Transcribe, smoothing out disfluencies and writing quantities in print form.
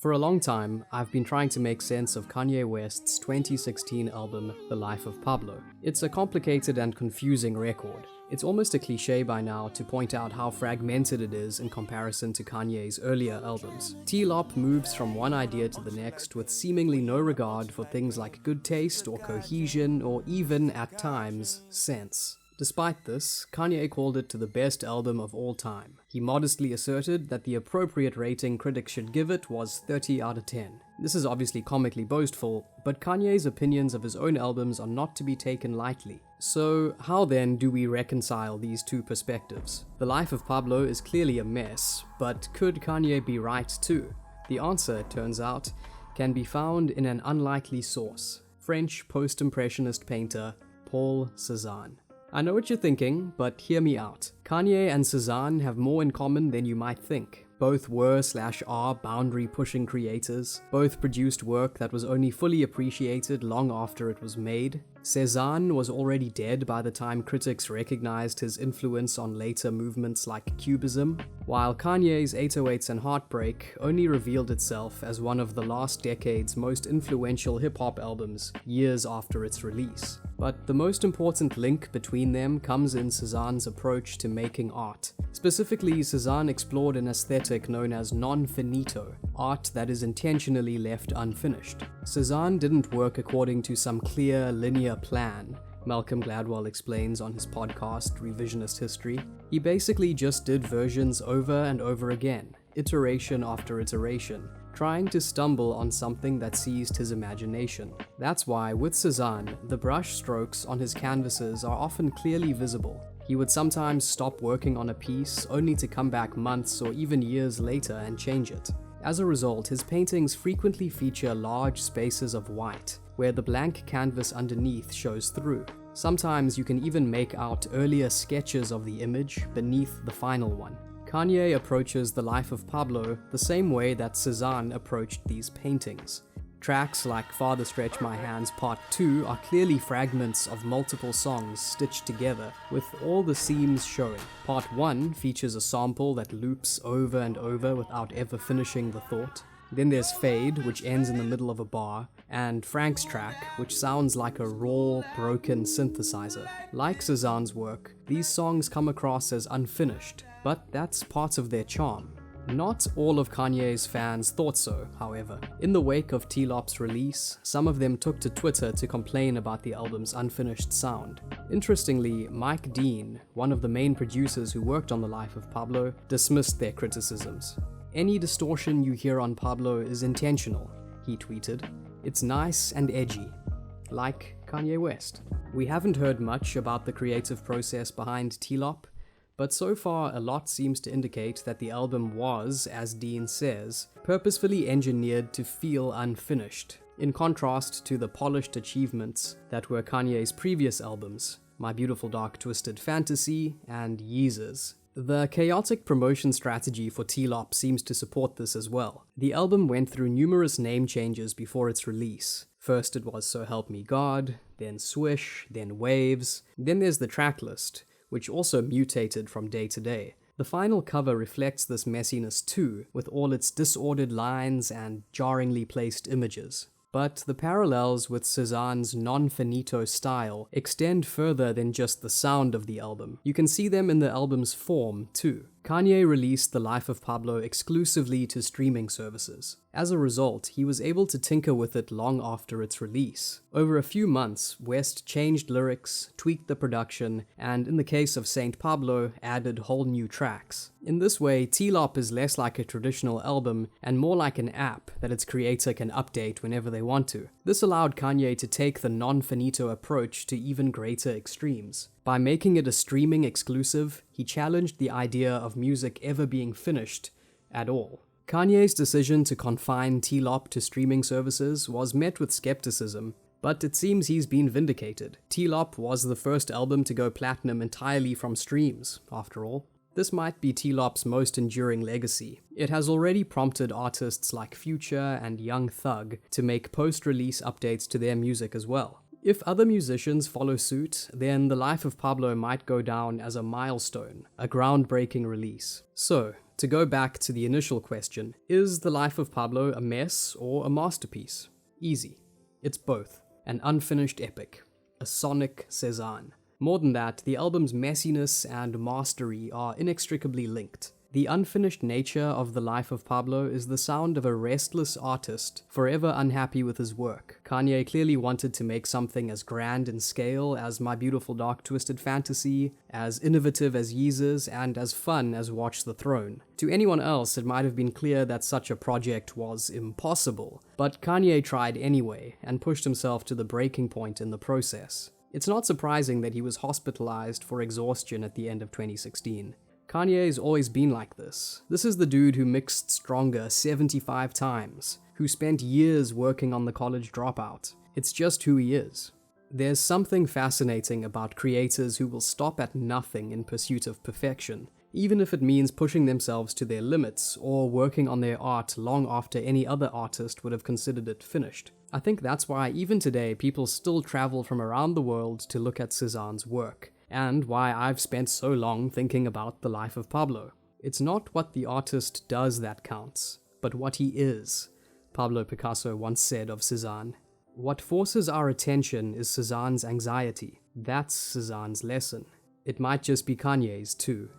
For a long time, I've been trying to make sense of Kanye West's 2016 album, The Life of Pablo. It's a complicated and confusing record. It's almost a cliche by now to point out how fragmented it is in comparison to Kanye's earlier albums. T-Lop moves from one idea to the next with seemingly no regard for things like good taste or cohesion or even, at times, sense. Despite this, Kanye called it the best album of all time. He modestly asserted that the appropriate rating critics should give it was 30 out of 10. This is obviously comically boastful, but Kanye's opinions of his own albums are not to be taken lightly. So, how then do we reconcile these two perspectives? The Life of Pablo is clearly a mess, but could Kanye be right too? The answer, it turns out, can be found in an unlikely source: French post-impressionist painter Paul Cezanne. I know what you're thinking, but hear me out. Kanye and Cezanne have more in common than you might think. Both were/are boundary-pushing creators. Both produced work that was only fully appreciated long after it was made. Cezanne was already dead by the time critics recognized his influence on later movements like Cubism, while Kanye's 808s and Heartbreak only revealed itself as one of the last decade's most influential hip-hop albums years after its release. But the most important link between them comes in Cezanne's approach to making art. Specifically, Cezanne explored an aesthetic known as non-finito, art that is intentionally left unfinished. Cezanne didn't work according to some clear, linear plan, Malcolm Gladwell explains on his podcast, Revisionist History. He basically just did versions over and over again, iteration after iteration, trying to stumble on something that seized his imagination. That's why, with Cezanne, the brush strokes on his canvases are often clearly visible. He would sometimes stop working on a piece only to come back months or even years later and change it. As a result, his paintings frequently feature large spaces of white, where the blank canvas underneath shows through. Sometimes you can even make out earlier sketches of the image beneath the final one. Kanye approaches The Life of Pablo the same way that Cezanne approached these paintings. Tracks like Farther Stretch My Hands Part 2 are clearly fragments of multiple songs stitched together, with all the seams showing. Part 1 features a sample that loops over and over without ever finishing the thought. Then there's Fade, which ends in the middle of a bar, and Frank's track, which sounds like a raw, broken synthesizer. Like Cezanne's work, these songs come across as unfinished, but that's part of their charm. Not all of Kanye's fans thought so, however. In the wake of T-Lop's release, some of them took to Twitter to complain about the album's unfinished sound. Interestingly, Mike Dean, one of the main producers who worked on The Life of Pablo, dismissed their criticisms. "Any distortion you hear on Pablo is intentional," he tweeted. "It's nice and edgy. Like Kanye West." We haven't heard much about the creative process behind T-Lop, but so far a lot seems to indicate that the album was, as Dean says, purposefully engineered to feel unfinished, in contrast to the polished achievements that were Kanye's previous albums, My Beautiful Dark Twisted Fantasy and Yeezus. The chaotic promotion strategy for T-Lop seems to support this as well. The album went through numerous name changes before its release. First it was So Help Me God, then Swish, then Waves, then there's the track list, which also mutated from day to day. The final cover reflects this messiness too, with all its disordered lines and jarringly placed images. But the parallels with Cezanne's non-finito style extend further than just the sound of the album. You can see them in the album's form too. Kanye released The Life of Pablo exclusively to streaming services. As a result, he was able to tinker with it long after its release. Over a few months, West changed lyrics, tweaked the production, and in the case of Saint Pablo, added whole new tracks. In this way, T-Lop is less like a traditional album and more like an app that its creator can update whenever they want to. This allowed Kanye to take the non-finito approach to even greater extremes. By making it a streaming exclusive, he challenged the idea of music ever being finished at all. Kanye's decision to confine T-Lop to streaming services was met with skepticism, but it seems he's been vindicated. T-Lop was the first album to go platinum entirely from streams, after all. This might be T-Lop's most enduring legacy. It has already prompted artists like Future and Young Thug to make post-release updates to their music as well. If other musicians follow suit, then The Life of Pablo might go down as a milestone, a groundbreaking release. So, To go back to the initial question, is The Life of Pablo a mess or a masterpiece? Easy. It's both. An unfinished epic. A sonic Cezanne. More than that, the album's messiness and mastery are inextricably linked. The unfinished nature of The Life of Pablo is the sound of a restless artist, forever unhappy with his work. Kanye clearly wanted to make something as grand in scale as My Beautiful Dark Twisted Fantasy, as innovative as Yeezus, and as fun as Watch the Throne. To anyone else, it might have been clear that such a project was impossible, but Kanye tried anyway, and pushed himself to the breaking point in the process. It's not surprising that he was hospitalized for exhaustion at the end of 2016. Kanye's always been like this. This is the dude who mixed Stronger 75 times, who spent years working on The College Dropout. It's just who he is. There's something fascinating about creators who will stop at nothing in pursuit of perfection, even if it means pushing themselves to their limits or working on their art long after any other artist would have considered it finished. I think that's why even today people still travel from around the world to look at Cezanne's work, and why I've spent so long thinking about The Life of Pablo. It's not what the artist does that counts, but what he is, Pablo Picasso once said of Cezanne. What forces our attention is Cezanne's anxiety. That's Cezanne's lesson. It might just be Kanye's too.